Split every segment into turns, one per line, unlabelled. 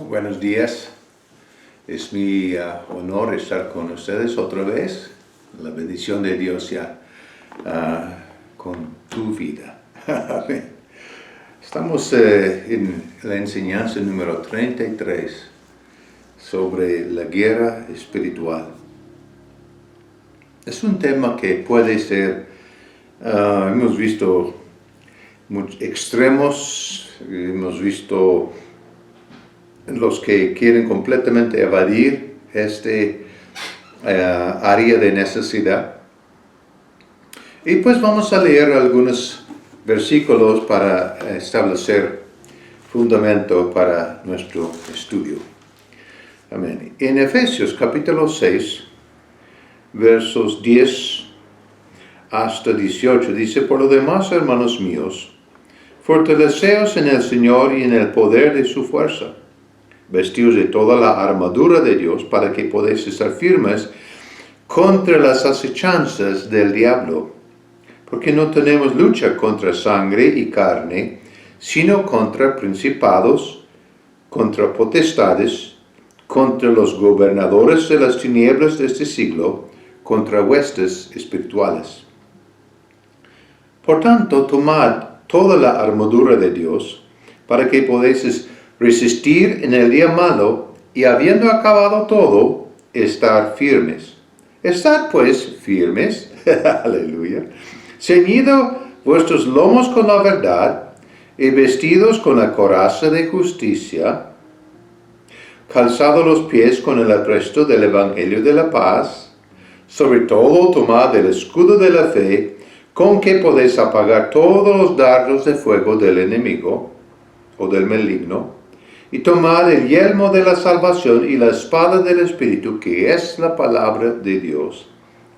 Buenos días, es mi honor estar con ustedes otra vez. La bendición de Dios ya con tu vida. Amén. Estamos en la enseñanza número 33 sobre la guerra espiritual. Es un tema que puede ser, hemos visto muchos extremos, hemos visto los que quieren completamente evadir este área de necesidad. Y pues vamos a leer algunos versículos para establecer fundamento para nuestro estudio. Amén. En Efesios capítulo 6, versos 10 hasta 18, dice: por lo demás, hermanos míos, fortaleceos en el Señor y en el poder de su fuerza. Vestidos de toda la armadura de Dios para que podáis estar firmes contra las acechanzas del diablo. Porque no tenemos lucha contra sangre y carne, sino contra principados, contra potestades, contra los gobernadores de las tinieblas de este siglo, contra huestes espirituales. Por tanto, tomad toda la armadura de Dios para que podáis resistir en el día malo, y habiendo acabado todo, estar firmes. Estad pues firmes, aleluya, ceñido vuestros lomos con la verdad, y vestidos con la coraza de justicia, calzado los pies con el apresto del evangelio de la paz, sobre todo tomad el escudo de la fe, con que podéis apagar todos los dardos de fuego del enemigo, o del maligno, y tomad el yelmo de la salvación y la espada del Espíritu, que es la palabra de Dios,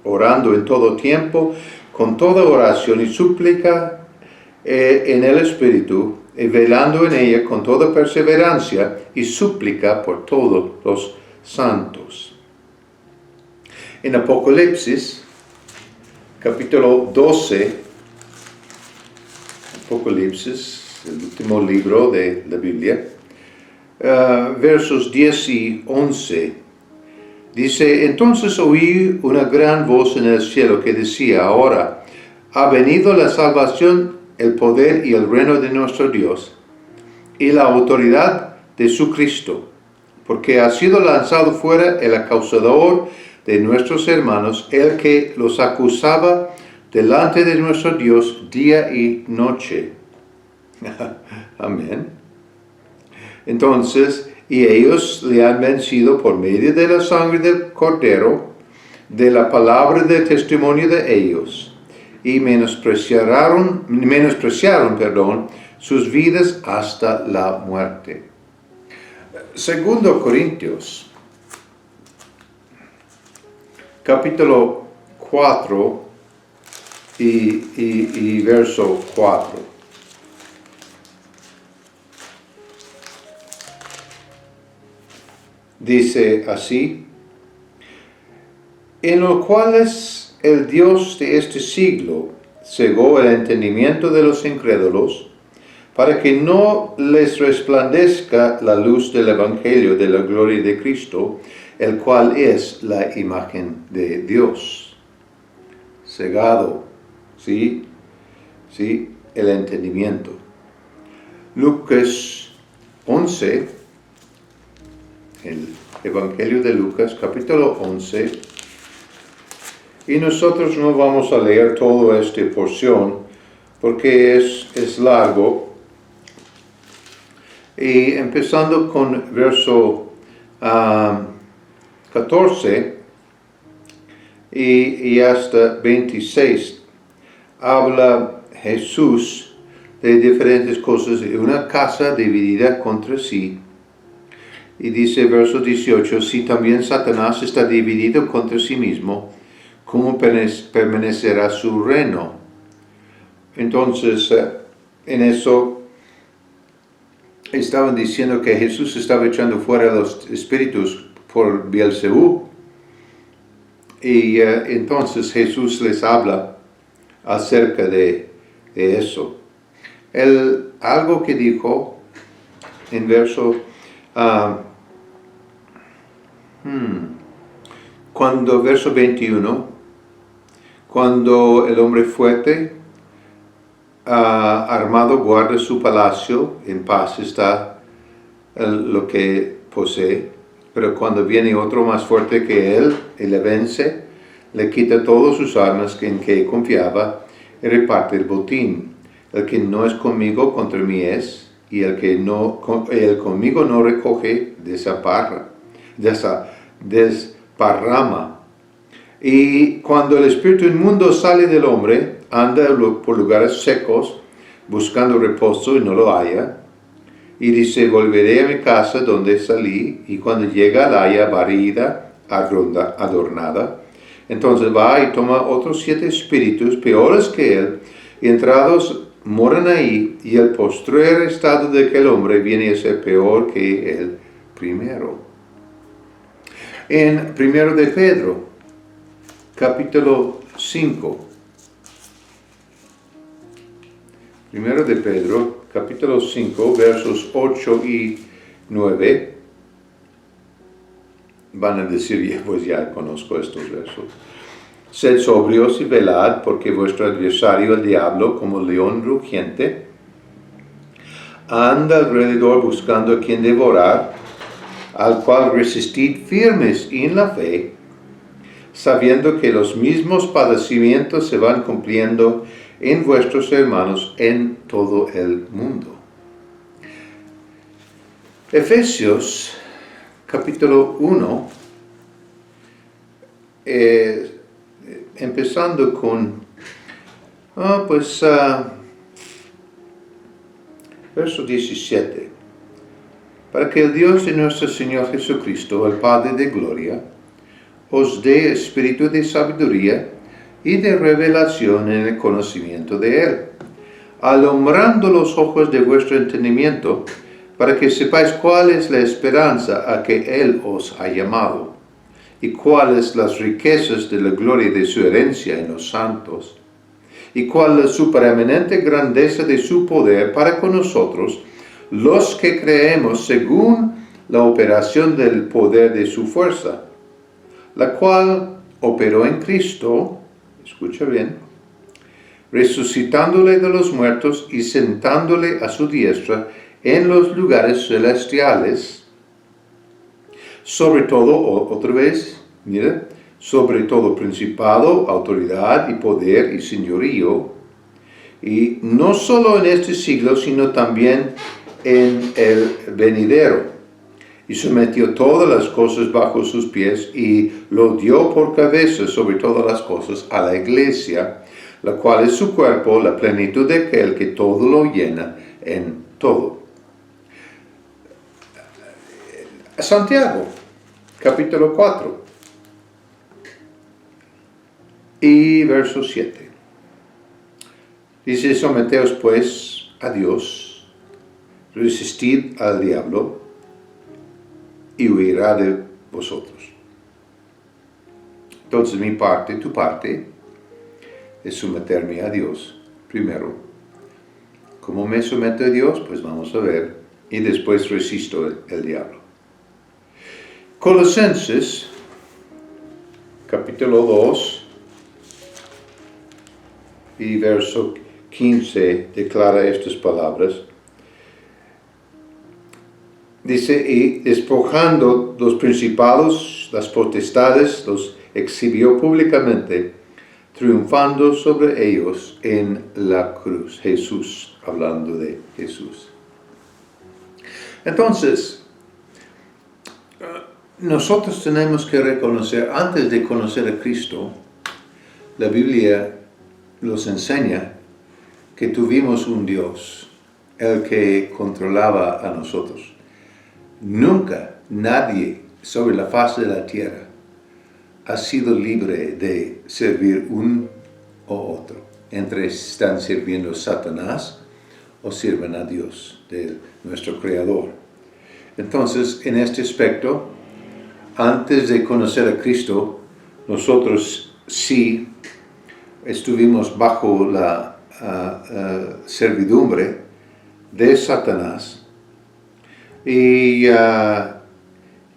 orando en todo tiempo, con toda oración y súplica en el Espíritu, y velando en ella con toda perseverancia y súplica por todos los santos. En Apocalipsis, capítulo 12, Apocalipsis, el último libro de la Biblia, versos 10 y 11, dice: entonces oí una gran voz en el cielo que decía: ahora ha venido la salvación, el poder y el reino de nuestro Dios, y la autoridad de su Cristo, porque ha sido lanzado fuera el acusador de nuestros hermanos, el que los acusaba delante de nuestro Dios día y noche. Amén. Entonces, y ellos le han vencido por medio de la sangre del Cordero, de la palabra del testimonio de ellos, y menospreciaron, sus vidas hasta la muerte. Segundo Corintios, capítulo 4 y verso 4. Dice así: en los cuales el Dios de este siglo cegó el entendimiento de los incrédulos, para que no les resplandezca la luz del Evangelio de la gloria de Cristo, el cual es la imagen de Dios. Cegado, ¿sí? ¿Sí? El entendimiento. Lucas 11, el Evangelio de Lucas, capítulo 11, y nosotros no vamos a leer toda esta porción porque es largo, y empezando con verso 14 y hasta 26, habla Jesús de diferentes cosas, de una casa dividida contra sí. Y dice verso 18, si también Satanás está dividido contra sí mismo, ¿cómo permanecerá su reino? Entonces, en eso estaban diciendo que Jesús estaba echando fuera los espíritus por Beelzebú. Y entonces Jesús les habla acerca de eso. Algo que dijo en verso Ah, Cuando, verso 21, cuando el hombre fuerte, armado, guarda su palacio, en paz está lo que posee, pero cuando viene otro más fuerte que él y le vence, le quita todas sus armas en que confiaba y reparte el botín. El que no es conmigo, contra mí es, y el que conmigo no recoge, desparrama. Y cuando el espíritu inmundo sale del hombre, anda por lugares secos, buscando reposo y no lo halla. Y dice, volveré a mi casa donde salí, y cuando llega la halla barrida, adornada. Entonces va y toma otros 7 espíritus peores que él, y entrados moran ahí, y el postrer estado de aquel hombre viene a ser peor que el primero. En 1 de Pedro, capítulo 5. 1 de Pedro, capítulo 5, versos 8 y 9. Van a decir, pues ya conozco estos versos. Sed sobrios y velad, porque vuestro adversario, el diablo, como león rugiente, anda alrededor buscando a quien devorar, al cual resistid firmes en la fe, sabiendo que los mismos padecimientos se van cumpliendo en vuestros hermanos en todo el mundo. Efesios, capítulo 1, empezando con, verso 17. Para que el Dios de nuestro Señor Jesucristo, el Padre de gloria, os dé espíritu de sabiduría y de revelación en el conocimiento de Él, alumbrando los ojos de vuestro entendimiento, para que sepáis cuál es la esperanza a que Él os ha llamado, y cuáles las riquezas de la gloria de su herencia en los santos, y cuál la supereminente grandeza de su poder para con nosotros, los que creemos según la operación del poder de su fuerza, la cual operó en Cristo, escucha bien, resucitándole de los muertos y sentándole a su diestra en los lugares celestiales, sobre todo, otra vez, mira, sobre todo principado, autoridad y poder y señorío, y no solo en este siglo, sino también en el venidero. Y sometió todas las cosas bajo sus pies y lo dio por cabeza sobre todas las cosas a la iglesia, la cual es su cuerpo, la plenitud de aquel que todo lo llena en todo. Santiago, capítulo 4 y verso 7. Dice, someteos pues a Dios, resistid al diablo, y huirá de vosotros. Entonces mi parte, tu parte, es someterme a Dios primero. ¿Cómo me someto a Dios? Pues vamos a ver. Y después resisto el diablo. Colosenses, capítulo 2, y verso 15, declara estas palabras. Dice, y despojando los principados, las potestades, los exhibió públicamente, triunfando sobre ellos en la cruz. Jesús, hablando de Jesús. Entonces, nosotros tenemos que reconocer, antes de conocer a Cristo, la Biblia nos enseña que tuvimos un Dios, el que controlaba a nosotros. Nunca nadie sobre la faz de la tierra ha sido libre de servir un o otro. Entre están sirviendo a Satanás o sirven a Dios, nuestro Creador. Entonces, en este aspecto, antes de conocer a Cristo, nosotros sí estuvimos bajo la servidumbre de Satanás.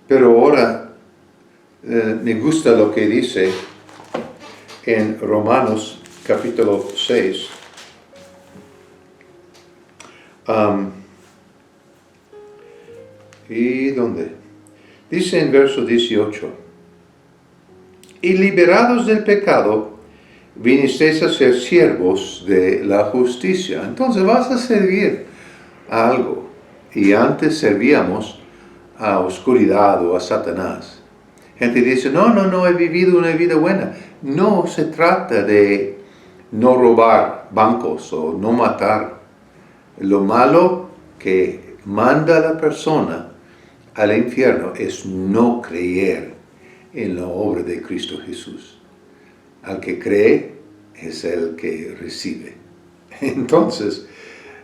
Pero ahora me gusta lo que dice en Romanos capítulo 6. ¿Y dónde? Dice en verso 18, y liberados del pecado, vinisteis a ser siervos de la justicia. Entonces vas a servir a algo. Y antes servíamos a oscuridad o a Satanás. Gente dice, no, he vivido una vida buena. No se trata de no robar bancos o no matar. Lo malo que manda a la persona al infierno es no creer en la obra de Cristo Jesús. Al que cree es el que recibe. Entonces,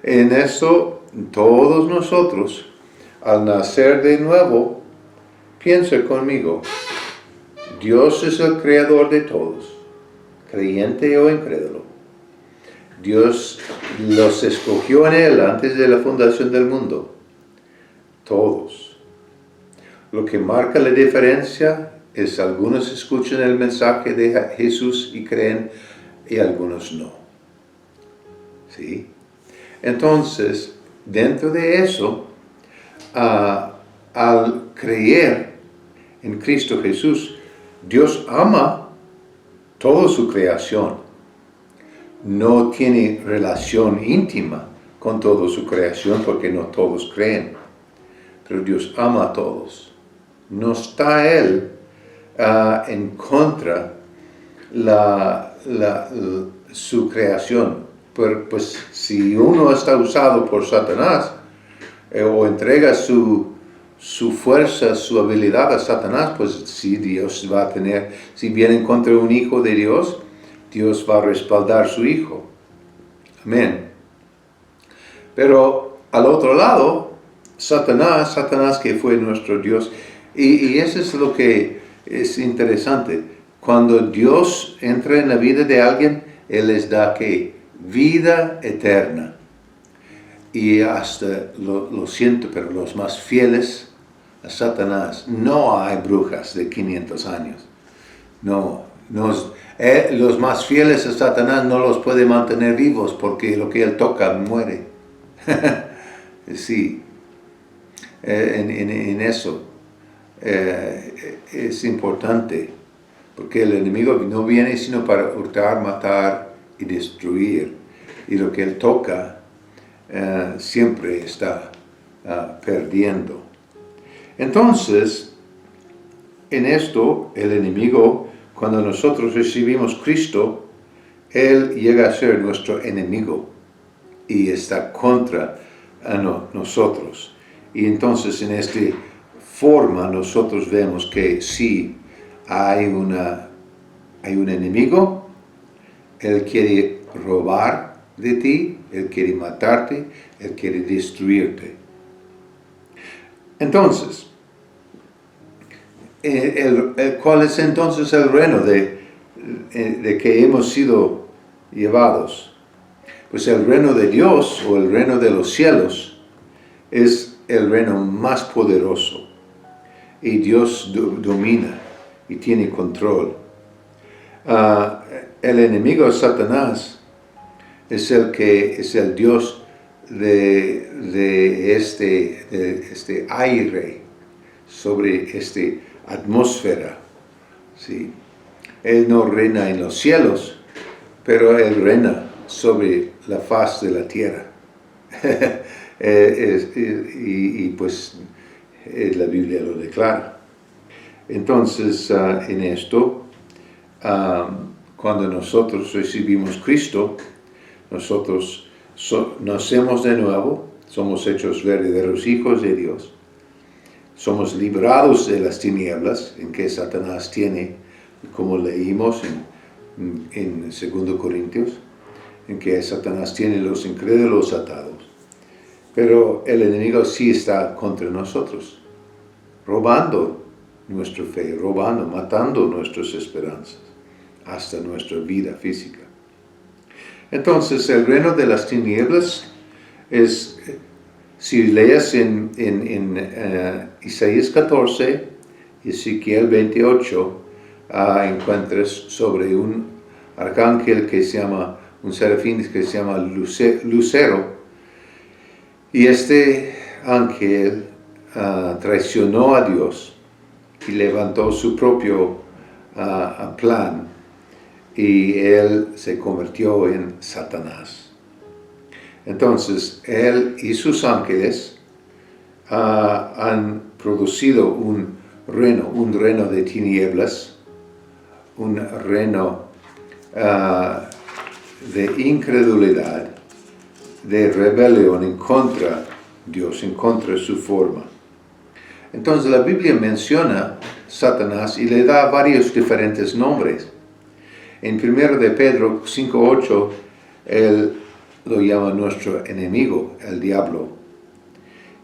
en esto, todos nosotros, al nacer de nuevo, piensa conmigo, Dios es el creador de todos, creyente o incrédulo. Dios los escogió en Él antes de la fundación del mundo. Todos. Lo que marca la diferencia es algunos escuchan el mensaje de Jesús y creen y algunos no. ¿Sí? Entonces, dentro de eso, al creer en Cristo Jesús, Dios ama toda su creación. No tiene relación íntima con toda su creación porque no todos creen. Pero Dios ama a todos. No está Él en contra su creación. Pues si uno está usado por Satanás o entrega su fuerza, su habilidad a Satanás, pues sí, Dios va a tener, si viene contra un hijo de Dios, Dios va a respaldar a su hijo. Amén. Pero al otro lado, Satanás que fue nuestro Dios, y eso es lo que es interesante. Cuando Dios entra en la vida de alguien, Él les da ¿qué? Vida eterna. Y hasta, lo siento, pero los más fieles a Satanás, no hay brujas de 500 años. Los más fieles a Satanás no los puede mantener vivos porque lo que él toca muere. Sí, en eso es importante, porque el enemigo no viene sino para hurtar, matar y destruir, y lo que él toca siempre está perdiendo. Entonces, en esto, el enemigo, cuando nosotros recibimos Cristo, Él llega a ser nuestro enemigo y está contra nosotros. Y entonces, en esta forma, nosotros vemos que sí hay un enemigo. Él quiere robar de ti, Él quiere matarte, Él quiere destruirte. Entonces, ¿cuál es entonces el reino de que hemos sido llevados? Pues el reino de Dios o el reino de los cielos es el reino más poderoso. Y Dios domina y tiene control. El enemigo Satanás es el Dios de este aire sobre esta atmósfera. ¿Sí? Él no reina en los cielos, pero Él reina sobre la faz de la tierra. Y pues la Biblia lo declara. Entonces, en esto, cuando nosotros recibimos Cristo, nosotros nacemos de nuevo, somos hechos verdaderos hijos de Dios, somos librados de las tinieblas en que Satanás tiene, como leímos en 2 Corintios, en que Satanás tiene los incrédulos atados. Pero el enemigo sí está contra nosotros, robando nuestra fe, matando nuestras esperanzas, hasta nuestra vida física. Entonces, el reino de las tinieblas es Si lees en Isaías 14, Ezequiel 28, encuentras sobre un arcángel que se llama, un serafín que se llama Lucero, y este ángel traicionó a Dios y levantó su propio plan, y él se convirtió en Satanás. Entonces, él y sus ángeles han producido un reino de tinieblas, un reino de incredulidad, de rebelión en contra de Dios, en contra de su forma. Entonces la Biblia menciona Satanás y le da varios diferentes nombres. En 1 de Pedro 5:8, él lo llama nuestro enemigo, el diablo.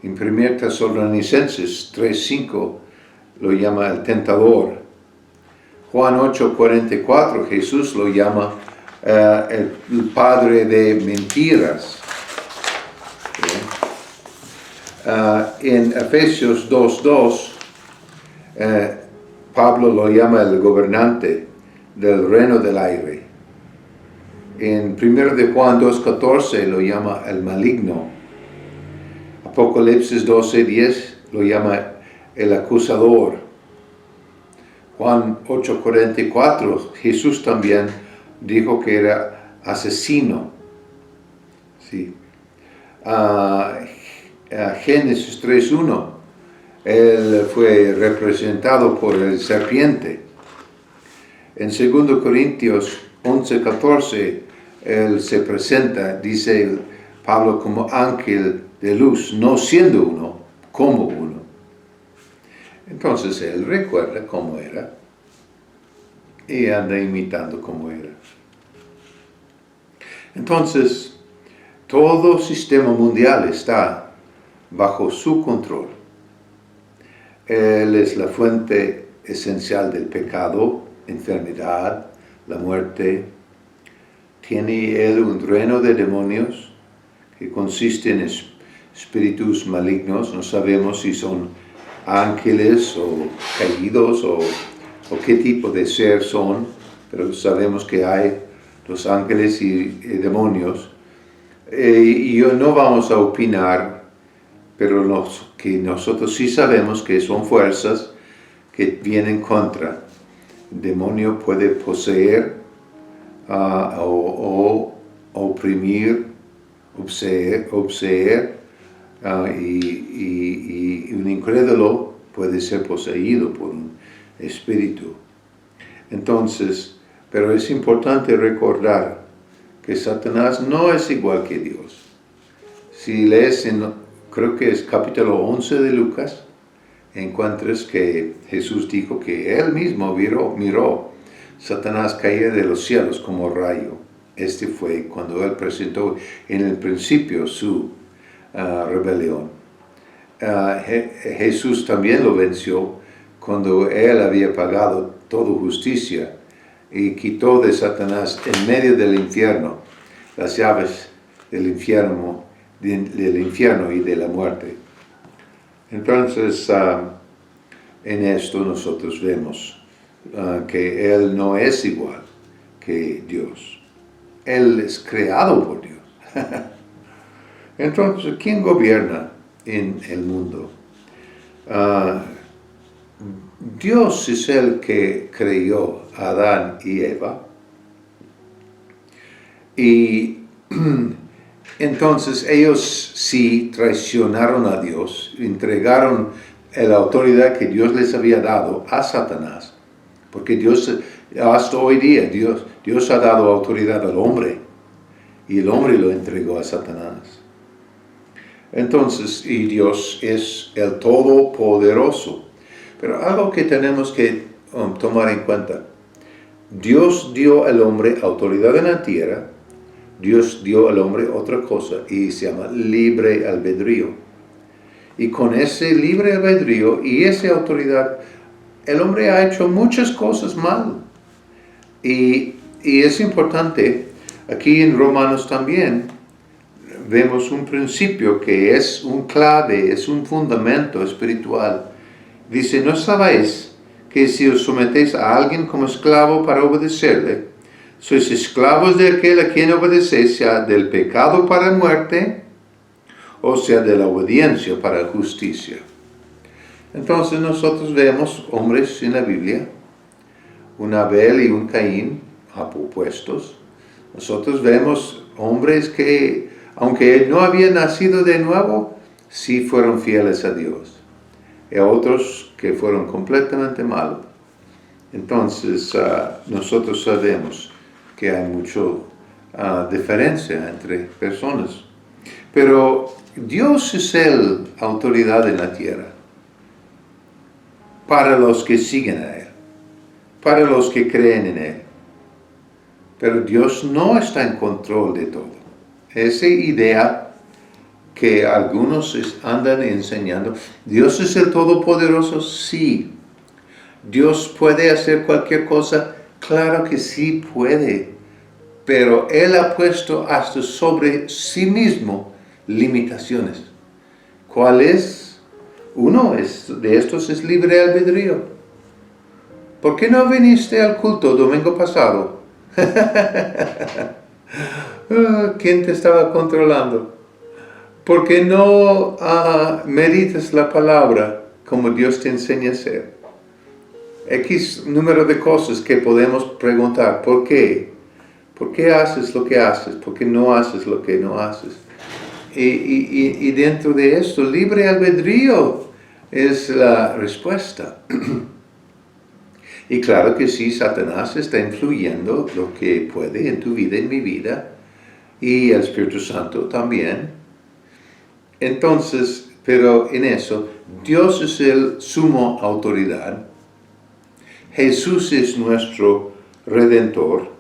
En 1 Tesalonicenses 3:5 lo llama el tentador. Juan 8:44, Jesús lo llama el padre de mentiras. En Efesios 2:2, Pablo lo llama el gobernante del reino del aire. En 1 de Juan 2:14 lo llama el maligno. Apocalipsis 12:10 lo llama el acusador. Juan 8:44, Jesús también dijo que era asesino. Sí. Génesis 3:1, él fue representado por el serpiente. En 2 Corintios 11:14, él se presenta, dice Pablo, como ángel de luz, no siendo uno, como uno. Entonces él recuerda cómo era y anda imitando cómo era. Entonces, todo sistema mundial está bajo su control. Él es la fuente esencial del pecado, enfermedad, la muerte. Tiene él un reino de demonios que consiste en espíritus malignos. No sabemos si son ángeles o caídos o qué tipo de ser son, pero sabemos que hay los ángeles y demonios. Y no vamos a opinar, pero que nosotros sí sabemos que son fuerzas que vienen contra. El demonio puede poseer o oprimir, obseer, y un incrédulo puede ser poseído por un espíritu. Entonces, pero es importante recordar que Satanás no es igual que Dios. Si lees creo que es capítulo 11 de Lucas, encuentras que Jesús dijo que él mismo miró Satanás caer de los cielos como rayo. Este fue cuando él presentó en el principio su rebelión. Jesús también lo venció cuando él había pagado toda justicia y quitó de Satanás en medio del infierno las llaves del infierno y de la muerte. Entonces, en esto nosotros vemos que Él no es igual que Dios. Él es creado por Dios. Entonces, ¿quién gobierna en el mundo? Dios es el que creó a Adán y Eva. Y entonces ellos sí traicionaron a Dios, entregaron la autoridad que Dios les había dado a Satanás, porque Dios, hasta hoy día, Dios ha dado autoridad al hombre, y el hombre lo entregó a Satanás. Entonces, y Dios es el Todopoderoso. Pero algo que tenemos que tomar en cuenta, Dios dio al hombre autoridad en la tierra, Dios dio al hombre otra cosa y se llama libre albedrío. Y con ese libre albedrío y esa autoridad, el hombre ha hecho muchas cosas mal. Y es importante, aquí en Romanos también, vemos un principio que es un clave, es un fundamento espiritual. Dice, ¿no sabéis que si os sometéis a alguien como esclavo para obedecerle, sois esclavos de aquel a quien obedecéis, sea del pecado para muerte, o sea de la obediencia para justicia? Entonces nosotros vemos hombres en la Biblia, un Abel y un Caín, opuestos. Nosotros vemos hombres que, aunque no habían nacido de nuevo, sí fueron fieles a Dios. Y otros que fueron completamente malos. Entonces, nosotros sabemos que hay mucha diferencia entre personas. Pero Dios es la autoridad en la tierra para los que siguen a Él, para los que creen en Él. Pero Dios no está en control de todo. Esa idea que algunos andan enseñando, Dios es el Todopoderoso, sí. Dios puede hacer cualquier cosa, claro que sí puede. Pero Él ha puesto hasta sobre sí mismo limitaciones. ¿Cuál es? Uno de estos es libre albedrío. ¿Por qué no viniste al culto domingo pasado? ¿Quién te estaba controlando? ¿Por qué no meditas la palabra como Dios te enseña a hacer? X número de cosas que podemos preguntar. ¿Por qué? ¿Por qué haces lo que haces? ¿Por qué no haces lo que no haces? Y dentro de esto, libre albedrío es la respuesta. Y claro que sí, Satanás está influyendo lo que puede en tu vida, en mi vida, y el Espíritu Santo también. Entonces, pero en eso, Dios es el sumo autoridad. Jesús es nuestro Redentor.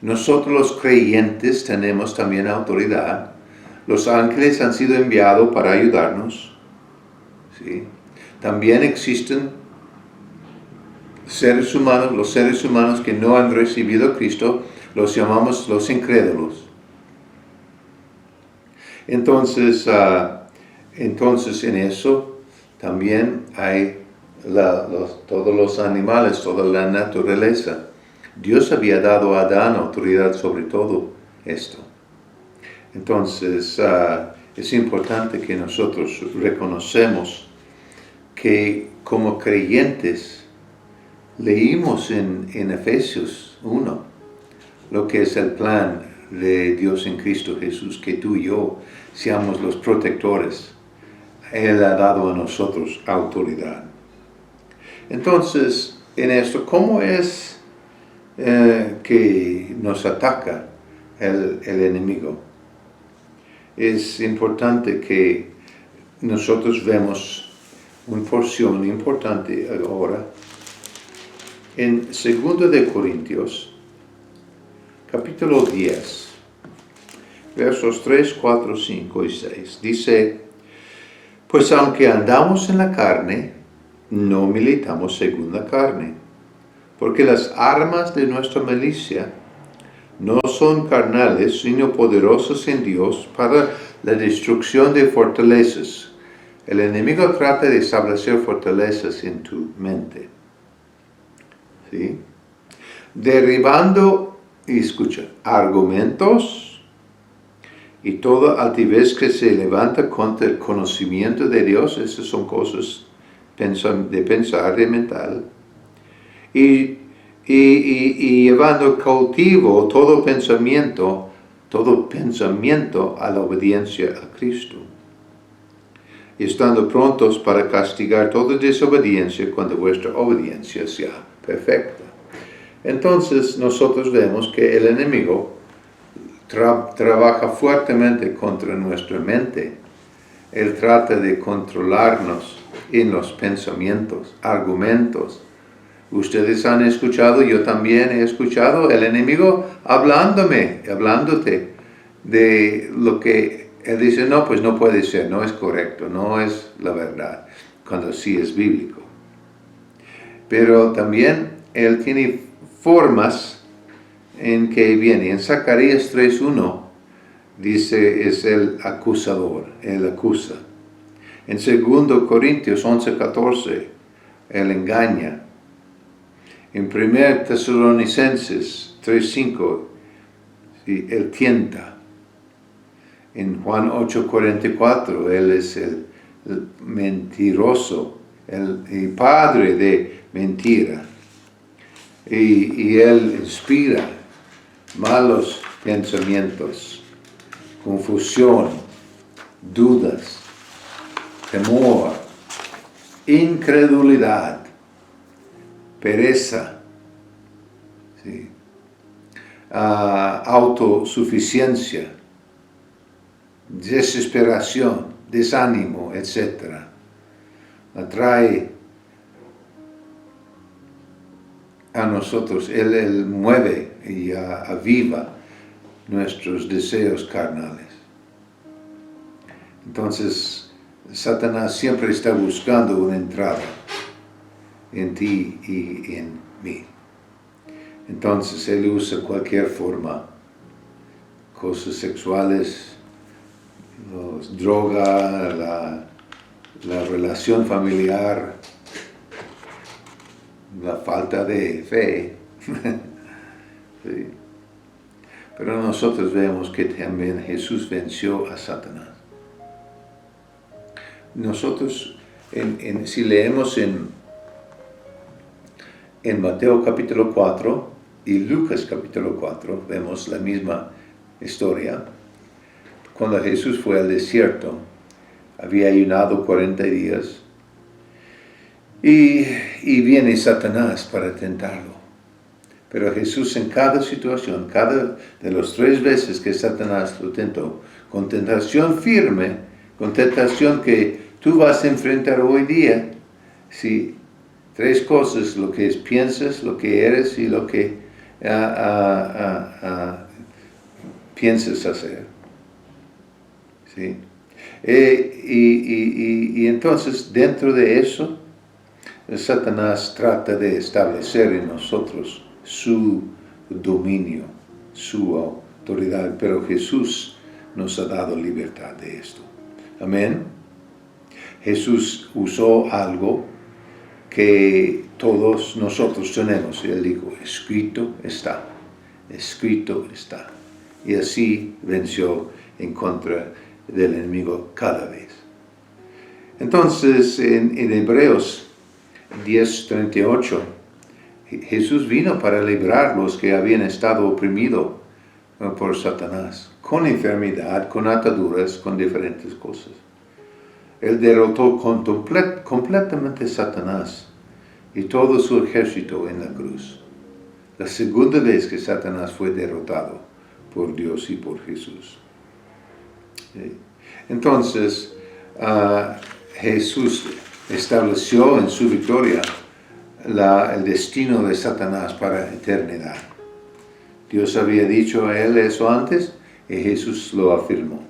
Nosotros los creyentes tenemos también autoridad. Los ángeles han sido enviados para ayudarnos. ¿Sí? También existen seres humanos, los seres humanos que no han recibido a Cristo, los llamamos los incrédulos. Entonces en eso también hay todos los animales, toda la naturaleza. Dios había dado a Adán autoridad sobre todo esto. Entonces es importante que nosotros reconocemos que como creyentes leímos en Efesios 1 lo que es el plan de Dios en Cristo Jesús, que tú y yo seamos los protectores. Él ha dado a nosotros autoridad. Entonces, en esto, ¿cómo es que nos ataca el enemigo? Es importante que nosotros vemos una porción importante ahora en 2 de Corintios, capítulo 10, versos 3, 4, 5 y 6. Dice, pues aunque andamos en la carne, no militamos según la carne, porque las armas de nuestra milicia no son carnales, sino poderosas en Dios para la destrucción de fortalezas. El enemigo trata de establecer fortalezas en tu mente. ¿Sí? Derribando, y escucha, argumentos y toda altivez que se levanta contra el conocimiento de Dios. Esas son cosas de pensar, de mental. Y llevando cautivo todo pensamiento a la obediencia a Cristo. Y estando prontos para castigar toda desobediencia cuando vuestra obediencia sea perfecta. Entonces nosotros vemos que el enemigo trabaja fuertemente contra nuestra mente. Él trata de controlarnos en los pensamientos, argumentos. Ustedes han escuchado, yo también he escuchado el enemigo hablándote de lo que él dice, no, pues no puede ser, no es correcto, no es la verdad, cuando sí es bíblico. Pero también él tiene formas en que viene. En Zacarías 3:1 dice es el acusador, él acusa. En 2 Corintios 11:14, él engaña. En 1 Tesalonicenses 3:5, sí, él tienta. En Juan 8:44, él es el mentiroso, el padre de mentira. Y él inspira malos pensamientos, confusión, dudas, temor, incredulidad, pereza, ¿sí? Autosuficiencia, desesperación, desánimo, etc. Atrae a nosotros, Él mueve y aviva nuestros deseos carnales. Entonces, Satanás siempre está buscando una entrada en ti y en mí. Entonces, él usa cualquier forma, cosas sexuales, droga, la relación familiar, la falta de fe. Sí. Pero nosotros vemos que también Jesús venció a Satanás. Nosotros, si leemos en Mateo capítulo 4 y Lucas capítulo 4, vemos la misma historia. Cuando Jesús fue al desierto, había ayunado 40 días y viene Satanás para tentarlo. Pero Jesús en cada situación, cada de las 3 veces que Satanás lo tentó, con tentación firme, con tentación que tú vas a enfrentar hoy día, ¿sí? 3 cosas, lo que piensas, lo que eres y lo que piensas hacer. ¿Sí? Y entonces, dentro de eso, Satanás trata de establecer en nosotros su dominio, su autoridad, pero Jesús nos ha dado libertad de esto. Amén. Jesús usó algo que todos nosotros tenemos. Él dijo, escrito está, escrito está. Y así venció en contra del enemigo cada vez. Entonces, en Hebreos 10:38, Jesús vino para librar a los que habían estado oprimidos por Satanás, con enfermedad, con ataduras, con diferentes cosas. Él derrotó completamente a Satanás y todo su ejército en la cruz. La segunda vez que Satanás fue derrotado por Dios y por Jesús. Entonces, Jesús estableció en su victoria el destino de Satanás para la eternidad. Dios había dicho a él eso antes y Jesús lo afirmó.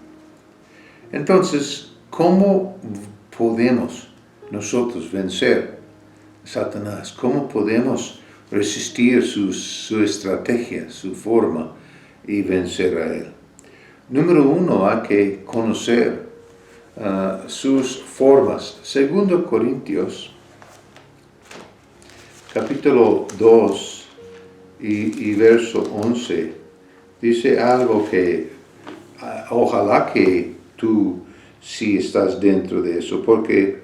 Entonces, ¿cómo podemos nosotros vencer a Satanás? ¿Cómo podemos resistir su estrategia, su forma y vencer a él? Número 1, hay que conocer sus formas. 2 Corintios, capítulo 2 y verso 11, dice algo que ojalá que tú sí estás dentro de eso, porque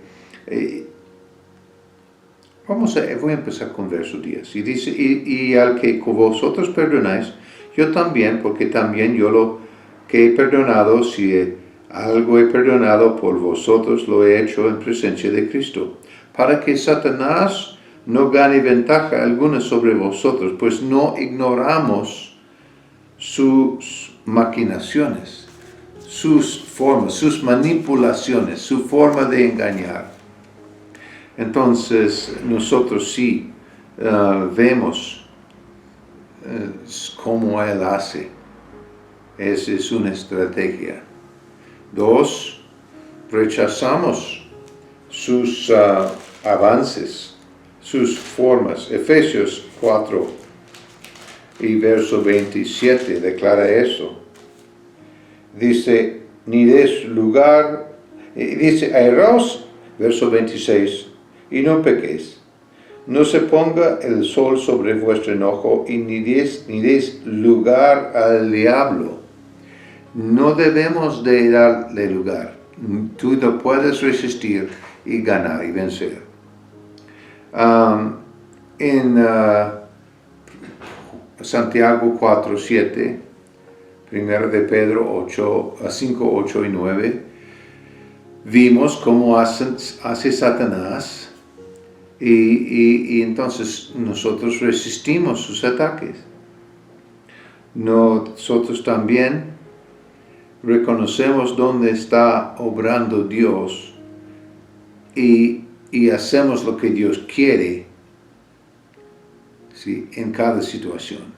voy a empezar con verso 10. Y dice, y al que vosotros perdonáis, yo también, porque también yo lo que he perdonado, si algo he perdonado por vosotros, lo he hecho en presencia de Cristo, para que Satanás no gane ventaja alguna sobre vosotros, pues no ignoramos sus maquinaciones, sus formas, sus manipulaciones, su forma de engañar. Entonces, nosotros sí vemos cómo él hace. Esa es una estrategia. 2, rechazamos sus avances, sus formas. Efesios 4 y verso 27 declara eso. dice, ni des lugar, dice, airaos, verso 26, y no pequéis. No se ponga el sol sobre vuestro enojo y ni des lugar al diablo. No debemos de darle lugar. Tú no puedes resistir y ganar y vencer. En Santiago 4, 7, 1 de Pedro 5, 8 y 9, vimos cómo hace Satanás y entonces nosotros resistimos sus ataques. Nosotros también reconocemos dónde está obrando Dios y hacemos lo que Dios quiere, ¿sí?, en cada situación.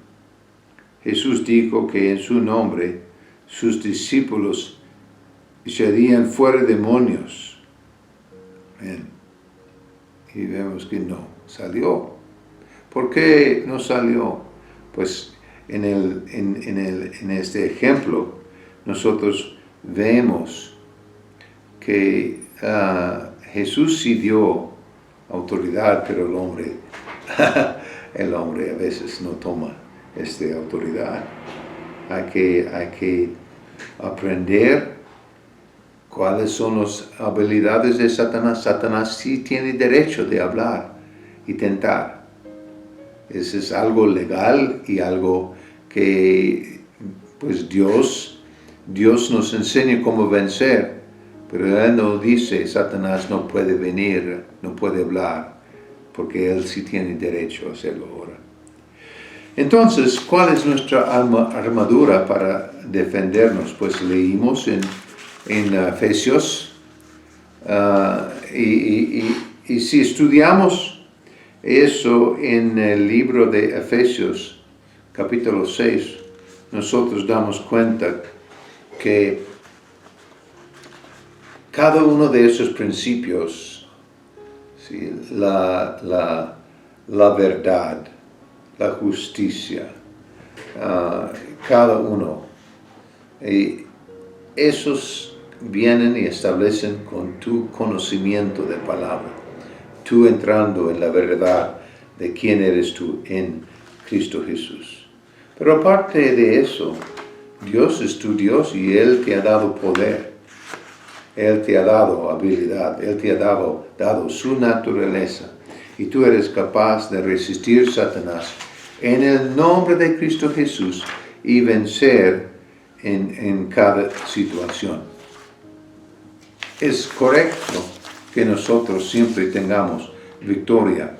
Jesús dijo que en su nombre sus discípulos echarían fuera demonios. Amén. Y vemos que no salió. ¿Por qué no salió? Pues en este ejemplo nosotros vemos que Jesús sí dio autoridad, pero el hombre a veces no toma esta autoridad. Hay que aprender cuáles son las habilidades de Satanás. Satanás sí tiene derecho de hablar y tentar. Eso es algo legal y algo que pues Dios nos enseña cómo vencer, pero Él no dice, Satanás no puede venir, no puede hablar, porque Él sí tiene derecho a hacerlo ahora. Entonces, ¿cuál es nuestra armadura para defendernos? Pues leímos en Efesios, y si estudiamos eso en el libro de Efesios, capítulo 6, nosotros damos cuenta que cada uno de esos principios, ¿sí?, la verdad, la justicia, cada uno, esos vienen y establecen con tu conocimiento de palabra, tú entrando en la verdad de quién eres tú en Cristo Jesús. Pero aparte de eso, Dios es tu Dios y Él te ha dado poder, Él te ha dado habilidad, Él te ha dado su naturaleza y tú eres capaz de resistir a Satanás en el nombre de Cristo Jesús y vencer en cada situación. Es correcto que nosotros siempre tengamos victoria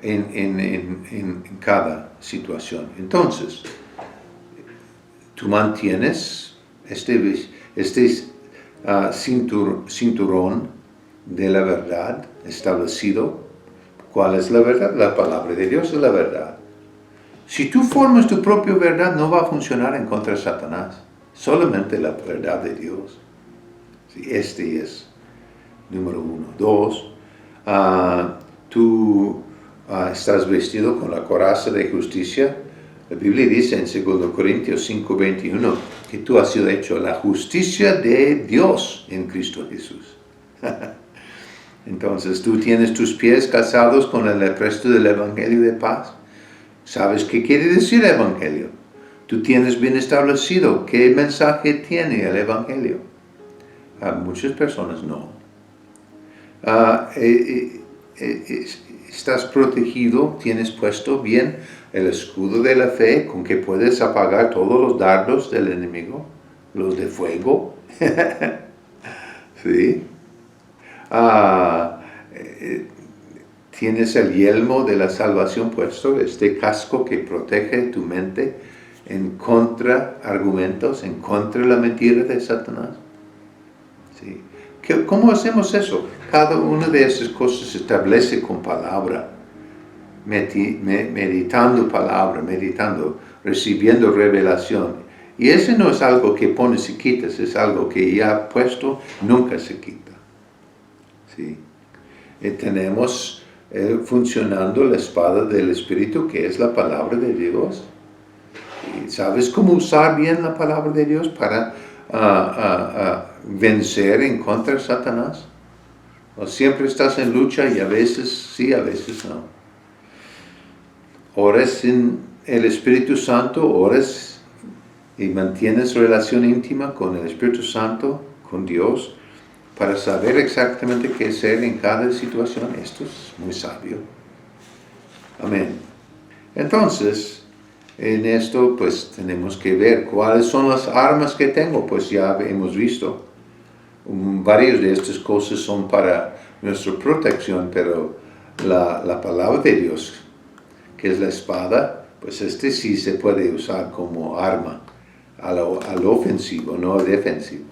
en cada situación. Entonces, tú mantienes este cinturón de la verdad establecido. ¿Cuál es la verdad? La palabra de Dios es la verdad. Si tú formas tu propia verdad, no va a funcionar en contra de Satanás. Solamente la verdad de Dios. Sí, este es número 1. 2, tú estás vestido con la coraza de justicia. La Biblia dice en 2 Corintios 5:21 que tú has sido hecho la justicia de Dios en Cristo Jesús. Entonces tú tienes tus pies calzados con el apresto del Evangelio de paz. ¿Sabes qué quiere decir el Evangelio? Tú tienes bien establecido qué mensaje tiene el Evangelio. Muchas personas no. Estás protegido, tienes puesto bien el escudo de la fe con que puedes apagar todos los dardos del enemigo, los de fuego. ¿Sí? Tienes el yelmo de la salvación puesto, este casco que protege tu mente en contra argumentos, en contra de la mentira de Satanás. ¿Sí? ¿Cómo hacemos eso? Cada una de esas cosas se establece con palabra, meditando palabra, recibiendo revelación. Y eso no es algo que pones y quitas, es algo que ya puesto nunca se quita. ¿Sí? Tenemos funcionando la espada del Espíritu, que es la palabra de Dios. ¿Sabes cómo usar bien la palabra de Dios para vencer en contra de Satanás? ¿O siempre estás en lucha y a veces sí, a veces no? Oras en el Espíritu Santo, oras y mantienes relación íntima con el Espíritu Santo, con Dios, para saber exactamente qué hacer en cada situación. Esto es muy sabio. Amén. Entonces, en esto pues tenemos que ver cuáles son las armas que tengo. Pues ya hemos visto, varias de estas cosas son para nuestra protección, pero la palabra de Dios, que es la espada, pues sí se puede usar como arma al ofensivo, no al defensivo.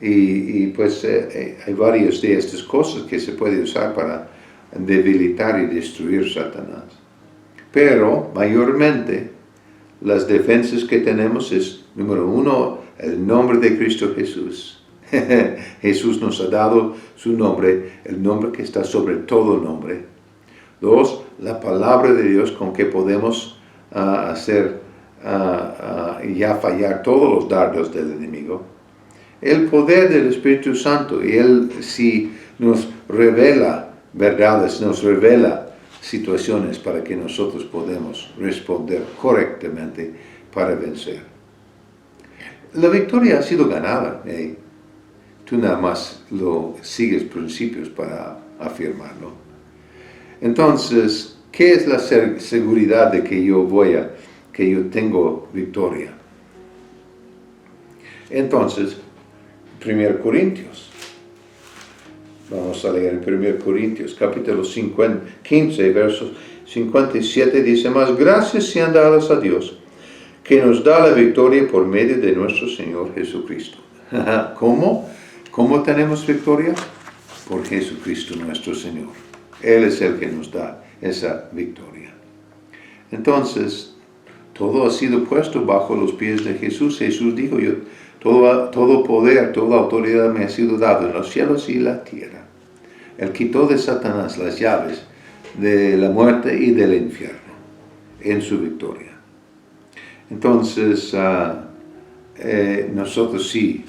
Y pues hay varias de estas cosas que se puede usar para debilitar y destruir Satanás. Pero mayormente las defensas que tenemos es, número uno, el nombre de Cristo Jesús. Jesús nos ha dado su nombre, el nombre que está sobre todo nombre. Dos, la palabra de Dios con que podemos ya fallar todos los dardos del enemigo. El poder del Espíritu Santo, y Él sí nos revela verdades, nos revela situaciones para que nosotros podamos responder correctamente para vencer. La victoria ha sido ganada. Tú nada más sigues principios para afirmarlo. Entonces, ¿qué es la seguridad de que yo tengo victoria? Entonces, 1 Corintios. Vamos a leer en 1 Corintios, capítulo 15, versos 57, dice, mas gracias sean dadas a Dios, que nos da la victoria por medio de nuestro Señor Jesucristo. ¿Cómo? ¿Cómo tenemos victoria? Por Jesucristo nuestro Señor. Él es el que nos da esa victoria. Entonces, todo ha sido puesto bajo los pies de Jesús. Jesús dijo, todo poder, toda autoridad me ha sido dado en los cielos y la tierra. Él quitó de Satanás las llaves de la muerte y del infierno en su victoria. Entonces, nosotros sí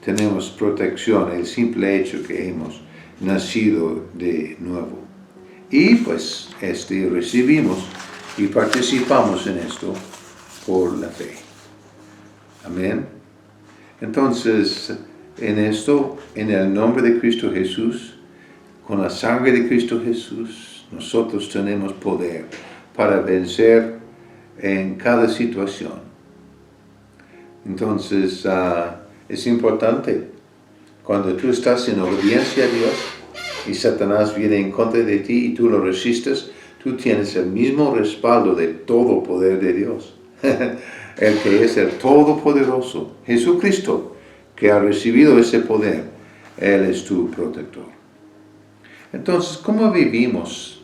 tenemos protección, el simple hecho que hemos nacido de nuevo. Y pues recibimos y participamos en esto por la fe. Amén. Entonces, en esto, en el nombre de Cristo Jesús, con la sangre de Cristo Jesús, nosotros tenemos poder para vencer en cada situación. Entonces, es importante, cuando tú estás en obediencia a Dios y Satanás viene en contra de ti y tú lo resistes, tú tienes el mismo respaldo de todo poder de Dios. El que es el Todopoderoso, Jesucristo, que ha recibido ese poder, Él es tu protector. Entonces, ¿cómo vivimos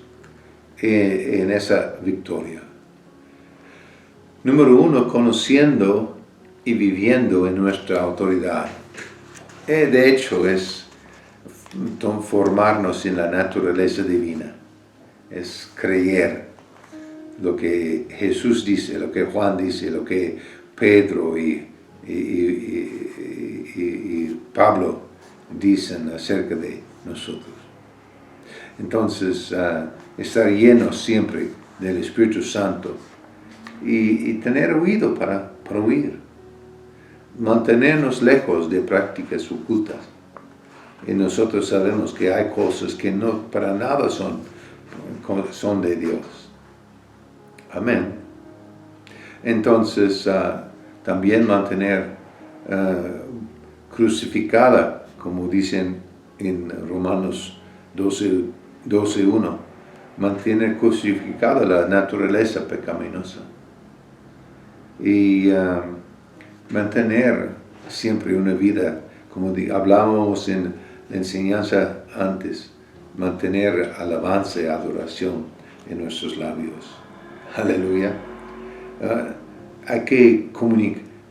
en esa victoria? Número uno, conociendo y viviendo en nuestra autoridad. De hecho, es formarnos en la naturaleza divina. Es creer lo que Jesús dice, lo que Juan dice, lo que Pedro y Pablo dicen acerca de nosotros. Entonces, estar llenos siempre del Espíritu Santo y tener oído para oír. Mantenernos lejos de prácticas ocultas. Y nosotros sabemos que hay cosas que no para nada son de Dios. Amén. Entonces, también mantener crucificada, como dicen en Romanos 12:1, mantener crucificada la naturaleza pecaminosa. Y mantener siempre una vida, como hablábamos en la enseñanza antes, mantener alabanza y adoración en nuestros labios. Aleluya. Hay que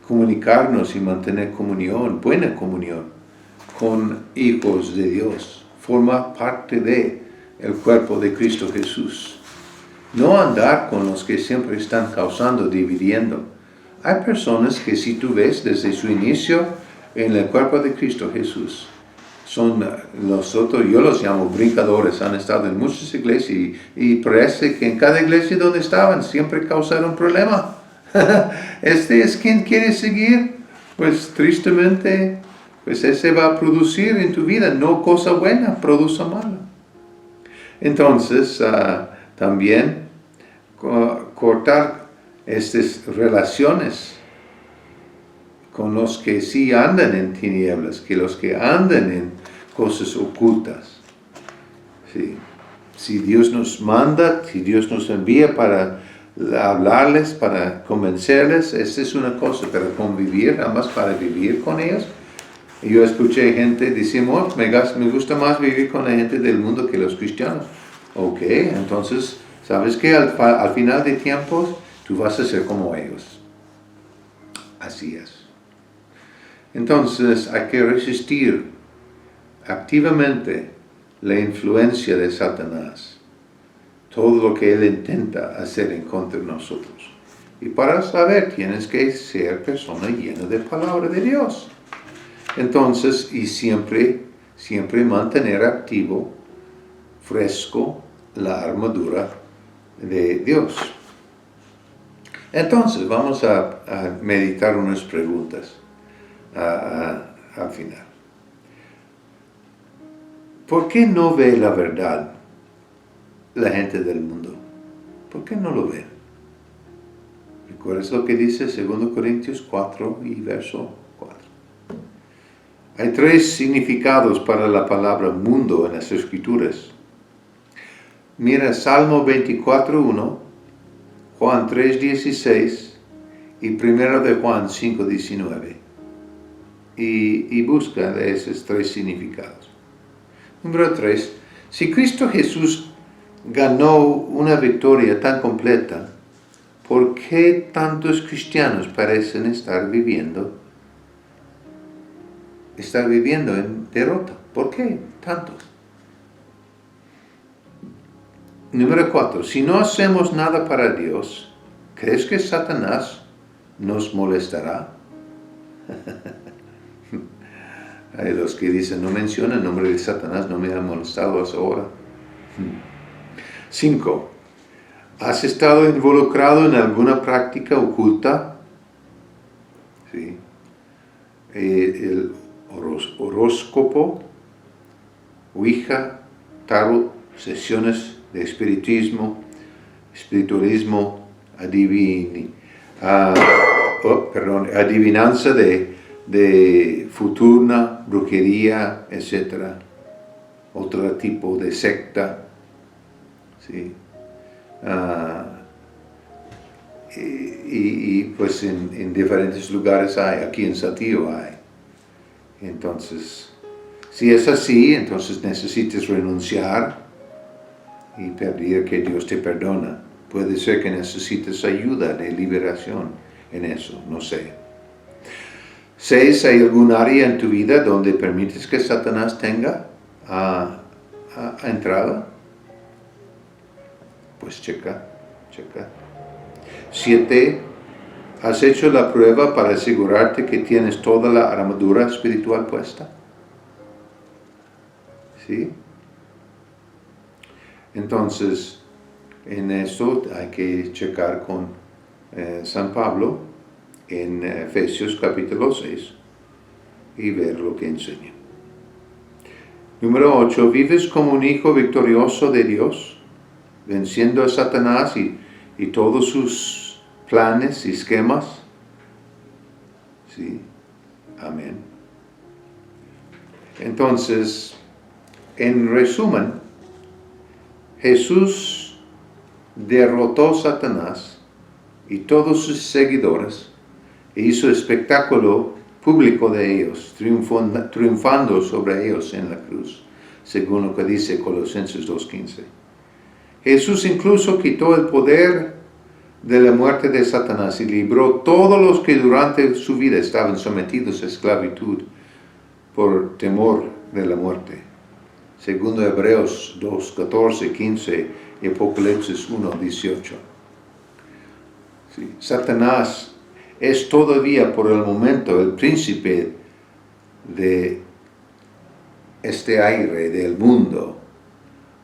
comunicarnos y mantener comunión, buena comunión, con hijos de Dios. Forma parte de el cuerpo de Cristo Jesús. No andar con los que siempre están causando, dividiendo, Hay personas que si tú ves desde su inicio en el cuerpo de Cristo Jesús, son nosotros, yo los llamo brincadores, han estado en muchas iglesias y parece que en cada iglesia donde estaban siempre causaron problema. Este es quien quiere seguir, pues tristemente, pues ese va a producir en tu vida no cosa buena, produce mala. Entonces, también cortar estas relaciones con los que sí andan en tinieblas, que los que andan en cosas ocultas. Sí. Si Dios nos manda, si Dios nos envía para hablarles, para convencerles, esa es una cosa, pero convivir, además para vivir con ellos. Yo escuché gente diciendo, me gusta más vivir con la gente del mundo que los cristianos. Ok, entonces, ¿sabes qué? Al final de tiempos, tú vas a ser como ellos. Así es. Entonces, hay que resistir activamente la influencia de Satanás. Todo lo que él intenta hacer en contra de nosotros. Y para saber, tienes que ser persona llena de palabra de Dios. Entonces, y siempre mantener activo, fresco, la armadura de Dios. Entonces, vamos a meditar unas preguntas al final. ¿Por qué no ve la verdad la gente del mundo? ¿Por qué no lo ven? ¿Recuerdas lo que dice 2 Corintios 4 y verso 4? Hay 3 significados para la palabra mundo en las Escrituras. Mira Salmo 24:1, Juan 3:16 y 1 de Juan 5:19. Y busca de esos 3 significados. Número 3. Si Cristo Jesús ganó una victoria tan completa, ¿por qué tantos cristianos parecen estar viviendo en derrota? ¿Por qué tantos? Número 4. Si no hacemos nada para Dios, ¿crees que Satanás nos molestará? Hay los que dicen, no menciona el nombre de Satanás, no me ha molestado hasta ahora. 5. ¿Has estado involucrado en alguna práctica oculta? ¿Sí? El horóscopo, Ouija, tarot, sesiones de espiritismo, adivinanza de futura, brujería, etc. Otro tipo de secta. ¿Sí? Y pues en diferentes lugares hay, aquí en Saltillo hay. Entonces, si es así, entonces necesitas renunciar y pedir que Dios te perdona. Puede ser que necesites ayuda de liberación en eso, no sé. 6. ¿Hay algún área en tu vida donde permites que Satanás tenga entrada? Pues checa. 7. ¿Has hecho la prueba para asegurarte que tienes toda la armadura espiritual puesta? ¿Sí? Entonces, en esto hay que checar con San Pablo en Efesios capítulo 6 y ver lo que enseña. Número 8. ¿Vives como un hijo victorioso de Dios, venciendo a Satanás y todos sus planes y esquemas? Sí. Amén. Entonces, en resumen, Jesús derrotó a Satanás y todos sus seguidores e hizo espectáculo público de ellos, triunfando sobre ellos en la cruz, según lo que dice Colosenses 2:15. Jesús incluso quitó el poder de la muerte de Satanás y libró a todos los que durante su vida estaban sometidos a esclavitud por temor de la muerte. Segundo Hebreos 2:14, 15 y Apocalipsis 1:18. Sí. Satanás es todavía por el momento el príncipe de este aire, del mundo.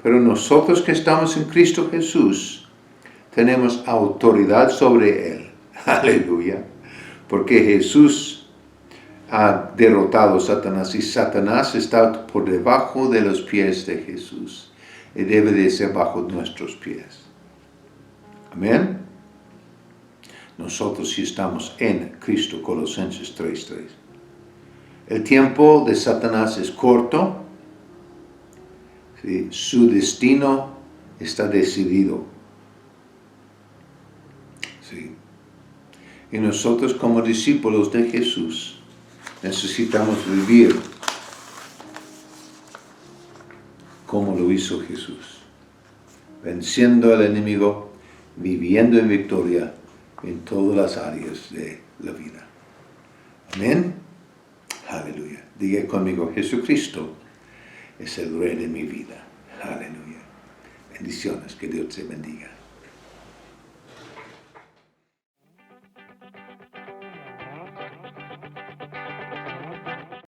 Pero nosotros que estamos en Cristo Jesús, tenemos autoridad sobre él. Aleluya. Porque Jesús ha derrotado a Satanás y Satanás está por debajo de los pies de Jesús. Y debe de ser bajo nuestros pies. Amén. Nosotros sí estamos en Cristo, Colosenses 3:3. El tiempo de Satanás es corto. ¿Sí? Su destino está decidido. ¿Sí? Y nosotros como discípulos de Jesús necesitamos vivir como lo hizo Jesús. Venciendo al enemigo, viviendo en victoria en todas las áreas de la vida. Amén. Aleluya. Diga conmigo, Jesucristo es el Rey de mi vida. Aleluya. Bendiciones. Que Dios te bendiga.